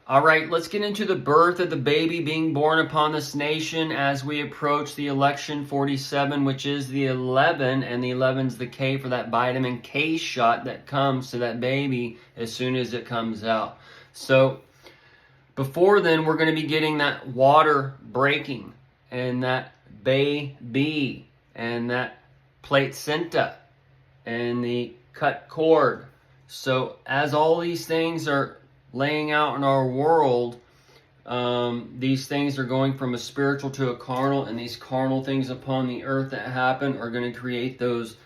All right, let's get into the birth of the baby being born upon this nation as we approach the election 47, which is the 11, and the 11 is the K for that vitamin K shot that comes to that baby as soon as it comes out. So before then, we're going to be getting that water breaking and that baby and that placenta and the cut cord. So as all these things are laying out in our world, these things are going from a spiritual to a carnal, and these carnal things upon the earth that happen are going to create those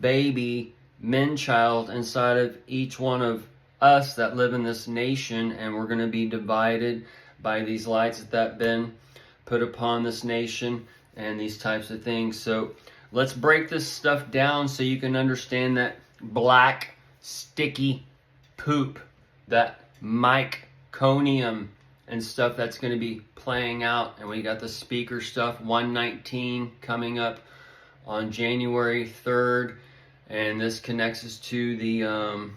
baby men-child inside of each one of us that live in this nation, and we're going to be divided by these lights that have been put upon this nation and these types of things. So let's break this stuff down so you can understand that black sticky poop, that meconium and stuff that's going to be playing out. And we got the speaker stuff 119 coming up on January 3rd, and this connects us to the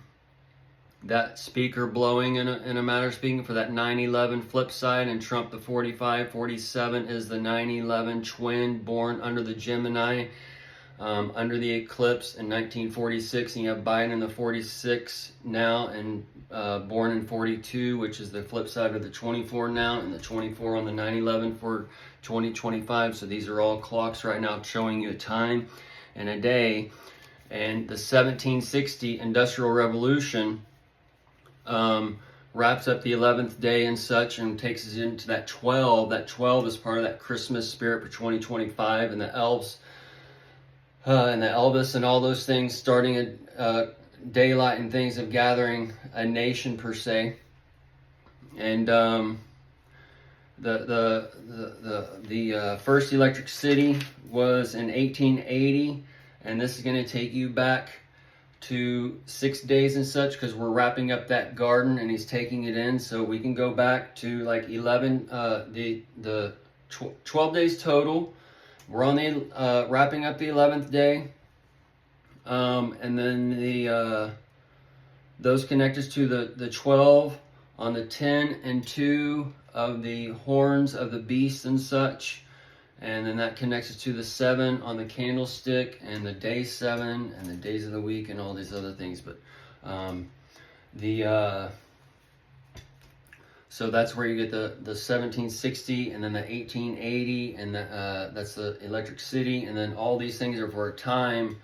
that speaker blowing in a matter of speaking for that 9/11 flip side, and Trump the 45. 47 is the 9/11 twin born under the Gemini, under the eclipse in 1946, and you have Biden in the 46 now, and born in 42, which is the flip side of the 24 now, and the 24 on the 9/11 for 2025. So these are all clocks right now showing you a time and a day. And the 1760 Industrial Revolution wraps up the 11th day and such, and takes us into that 12. That 12 is part of that Christmas spirit for 2025, and the elves and the Elvis and all those things starting a daylight and things of gathering a nation per se. And the first electric city was in 1880, and this is going to take you back to 6 days and such, because we're wrapping up that garden and he's taking it in. So we can go back to like 12 days total. We're on the wrapping up the 11th day, and then those connect us to the 12 on the 10 and 2 of the horns of the beast and such, and then that connects us to the 7 on the candlestick, and the day 7 and the days of the week and all these other things. But so that's where you get the 1760 and then the 1880, and that's the electric city. And then all these things are for a time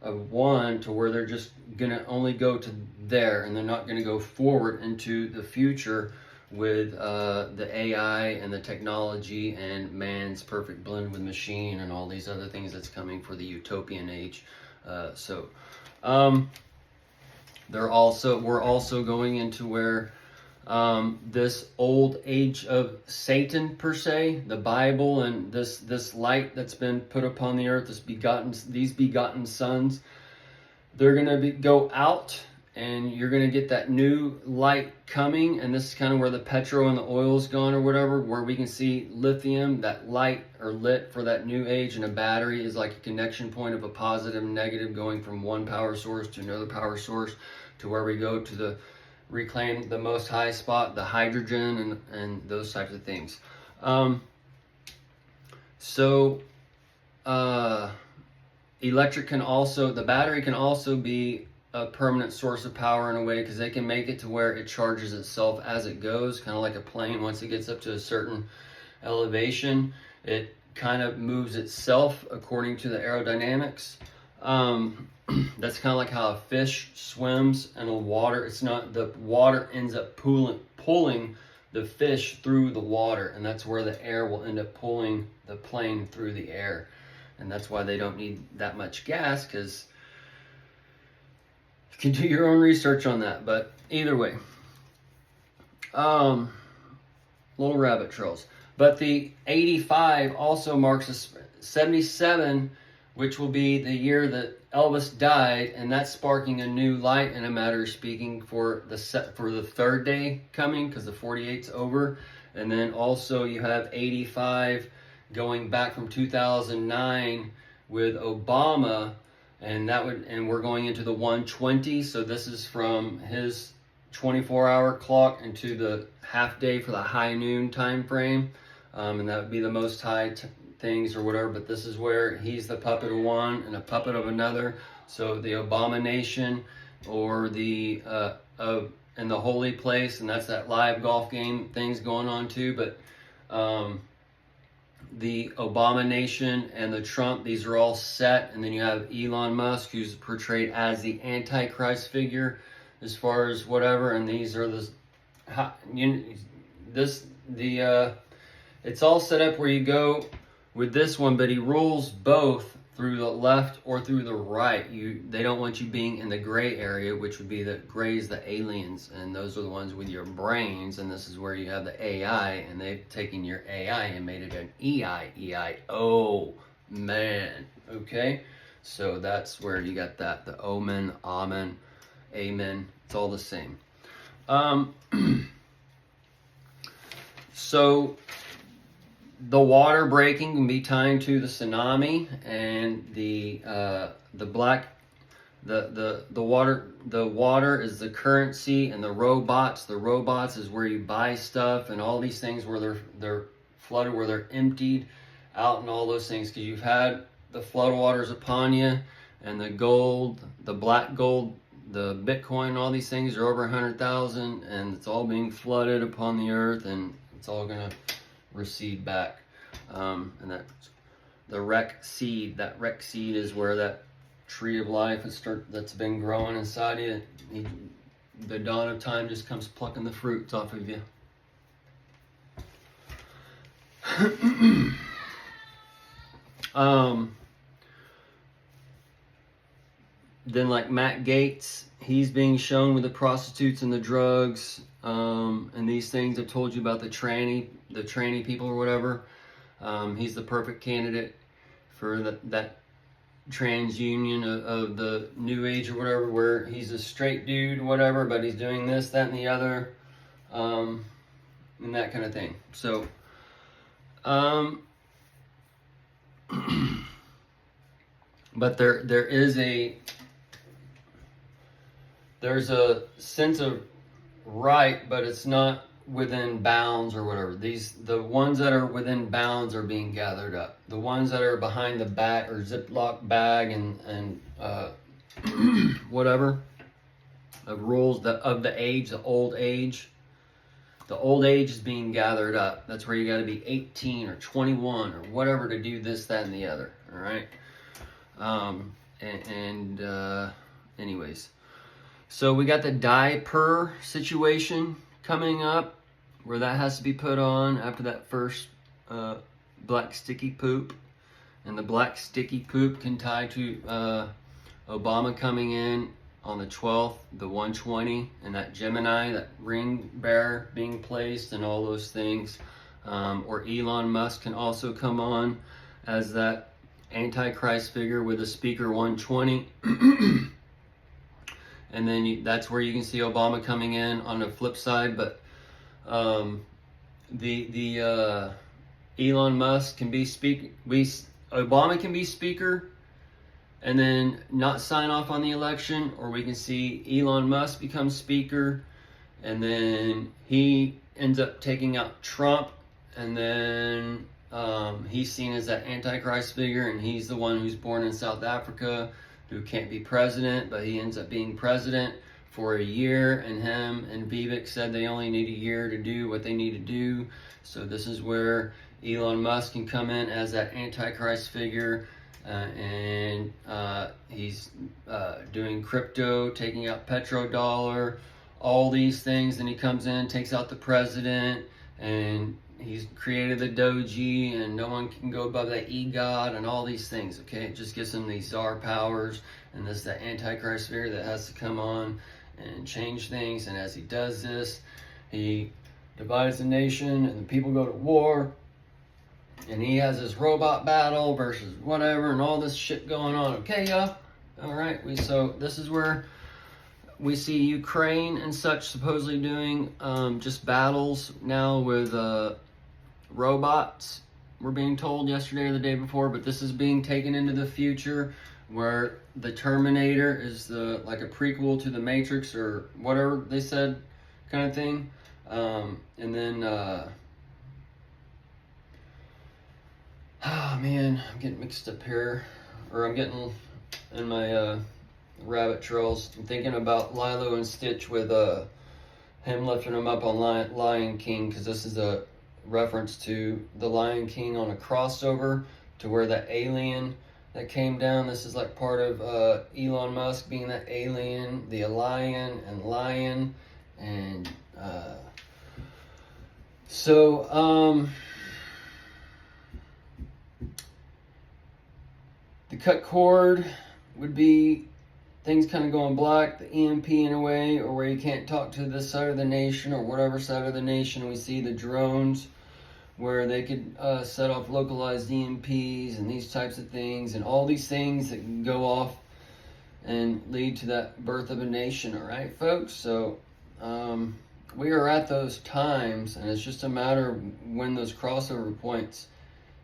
of one to where they're just going to only go to there, and they're not going to go forward into the future with the AI and the technology and man's perfect blend with machine and all these other things that's coming for the utopian age. We're also going into where this old age of Satan per se, the Bible, and this light that's been put upon the earth, these begotten sons, they're going to go out, and you're going to get that new light coming. And this is kind of where the petrol and the oil's gone or whatever, where we can see lithium, that light or lit for that new age, and a battery is like a connection point of a positive and negative going from one power source to another power source, to where we go to reclaim the most high spot, the hydrogen, and those types of things. Electric can also, the battery can also be a permanent source of power in a way, because they can make it to where it charges itself as it goes, kind of like a plane. Once it gets up to a certain elevation, it kind of moves itself according to the aerodynamics. That's kind of like how a fish swims in the water. It's not, the water ends up pulling the fish through the water, and that's where the air will end up pulling the plane through the air. And that's why they don't need that much gas, because you can do your own research on that. But either way, little rabbit trails. But the 85 also marks a 77, which will be the year that Elvis died, and that's sparking a new light in a matter of speaking for the third day coming, because the 48's over. And then also you have 85 going back from 2009 with Obama, and we're going into the 120. So this is from his 24-hour clock into the half day for the high noon time frame, and that would be the most high things or whatever. But this is where he's the puppet of one and a puppet of another. So the abomination, or the in the holy place, and that's that live golf game things going on too. But the abomination and the Trump, these are all set. And then you have Elon Musk, who's portrayed as the Antichrist figure as far as whatever. And these are it's all set up where you go with this one, but he rules both through the left or through the right. They don't want you being in the gray area, which would be the grays, the aliens, and those are the ones with your brains. And this is where you have the AI, and they've taken your AI and made it an EI, man. Okay, so that's where you got that, the omen, amen, amen. It's all the same. So the water breaking can be tied to the tsunami, and the water is the currency, and the robots is where you buy stuff, and all these things where they're flooded, where they're emptied out, and all those things, because you've had the flood waters upon you, and the gold, the black gold, the Bitcoin, all these things are over 100,000, and it's all being flooded upon the earth, and it's all gonna recede back. And that's the wreck seed. That wreck seed is where that tree of life that's been growing inside you. The dawn of time just comes plucking the fruits off of you. Then like Matt Gaetz, he's being shown with the prostitutes and the drugs, and these things. I've told you about the tranny people or whatever. He's the perfect candidate for that transunion of the new age or whatever, where he's a straight dude, whatever, but he's doing this, that, and the other, and that kind of thing. So, but there's a sense of right, but it's not within bounds or whatever. The ones that are within bounds are being gathered up. The ones that are behind the bag or Ziploc bag and whatever of rules of the age, the old age. The old age is being gathered up. That's where you got to be 18 or 21 or whatever to do this, that, and the other. All right. Anyways, so we got the diaper situation coming up, where that has to be put on after that first black sticky poop. And the black sticky poop can tie to Obama coming in on the 12th, the 120, and that Gemini, that ring bearer being placed, and all those things. Or Elon Musk can also come on as that Antichrist figure with a speaker 120. And then that's where you can see Obama coming in on the flip side. But Elon Musk can be Obama can be speaker and then not sign off on the election, or we can see Elon Musk become speaker and then he ends up taking out Trump, and then he's seen as that Antichrist figure, and he's the one who's born in South Africa who can't be president, but he ends up being president for a year, and him and Vivek said they only need a year to do what they need to do. So this is where Elon Musk can come in as that Antichrist figure, and he's doing crypto, taking out petrodollar, all these things. Then he comes in, takes out the president, and he's created the doji, and no one can go above that EGOT and all these things. Okay, it just gives him these czar powers, and this is the Antichrist figure that has to come on and change things. And as he does this, he divides the nation, and the people go to war, and he has this robot battle versus whatever, and all this shit going on. Okay, y'all. All right. So this is where we see Ukraine and such supposedly doing just battles now with robots. We're being told yesterday or the day before, but this is being taken into the future where the Terminator is like a prequel to the Matrix or whatever they said, kind of thing. And then, oh man, I'm getting mixed up here, or I'm getting in my rabbit trails. I'm thinking about Lilo and Stitch with him lifting him up on Lion King, because this is a reference to the Lion King on a crossover to where that alien that came down. This is like part of Elon Musk being that alien, the lion, and the cut cord would be things kind of going black, the EMP in a way, or where you can't talk to this side of the nation or whatever side of the nation. We see the drones where they could set off localized EMPs and these types of things, and all these things that can go off and lead to that birth of a nation. All right, folks? So we are at those times, and it's just a matter of when those crossover points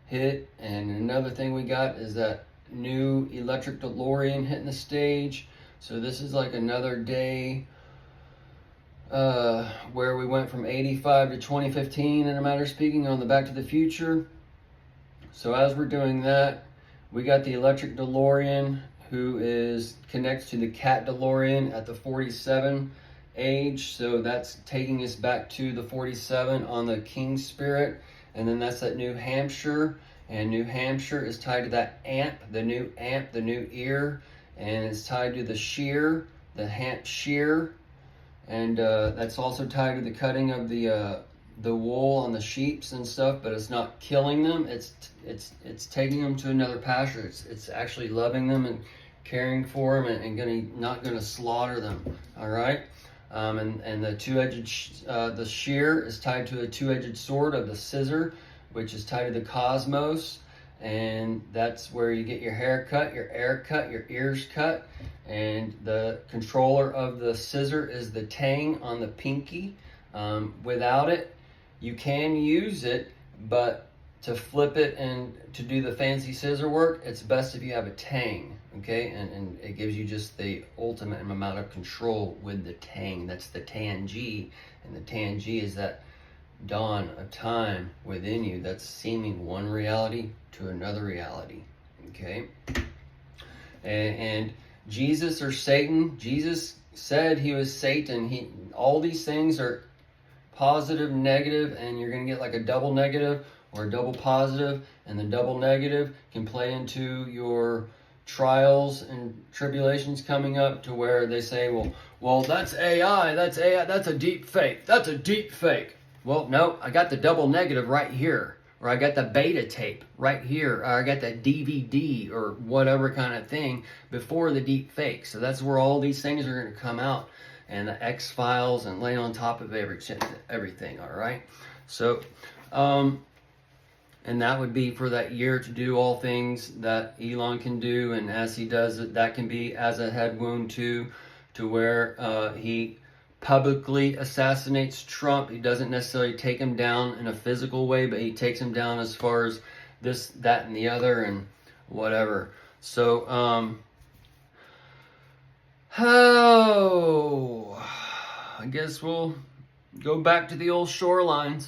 hit. And another thing we got is that new electric DeLorean hitting the stage. So this is like another day where we went from 85 to 2015 in a matter of speaking on the Back to the Future. So as we're doing that, we got the electric DeLorean, who connects to the cat DeLorean at the 47 age. So that's taking us back to the 47 on the King Spirit. And then that's that New Hampshire. And New Hampshire is tied to that amp, the new ear. And it's tied to the shear, the shear. And that's also tied to the cutting of the wool on the sheeps and stuff, but it's not killing them. It's taking them to another pasture. It's actually loving them and caring for them, and not gonna slaughter them. All right. And the two-edged the shear is tied to a two-edged sword of the scissor, which is tied to the cosmos. And that's where you get your hair cut, your air cut, your ears cut. And the controller of the scissor is the tang on the pinky. Without it, you can use it, but to flip it and to do the fancy scissor work, it's best if you have a tang, okay? And it gives you just the ultimate amount of control with the tang. That's the Tang-G, and the Tang-G is that dawn of time within you that's seeming one reality to another reality, okay? And Jesus or Satan, Jesus said he was Satan. All these things are positive, negative, and you're going to get like a double negative or a double positive, and the double negative can play into your trials and tribulations coming up, to where they say, well, that's AI, that's a deep fake, that's a deep fake. Well, no, I got the double negative right here, or I got the beta tape right here, or I got that DVD or whatever kind of thing before the deep fake. So that's where all these things are going to come out, and the X-Files, and lay on top of everything, all right? So, and that would be for that year to do all things that Elon can do, and as he does it, that can be as a head wound too, to where he publicly assassinates Trump. He doesn't necessarily take him down in a physical way, but he takes him down as far as this, that, and the other, and whatever. So, I guess we'll go back to the old shorelines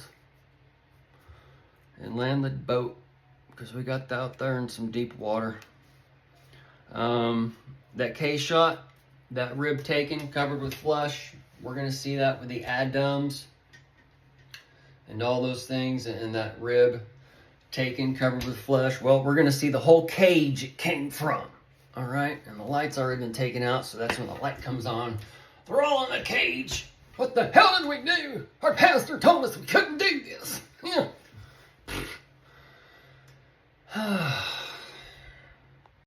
and land the boat, because we got out there in some deep water. That K-shot, that rib taken, covered with flesh, we're going to see that with the Adams and all those things, and that rib taken, covered with flesh. Well, we're going to see the whole cage it came from. All right? And the light's already been taken out, so that's when the light comes on. They're all in the cage. What the hell did we do? Our pastor told us we couldn't do this.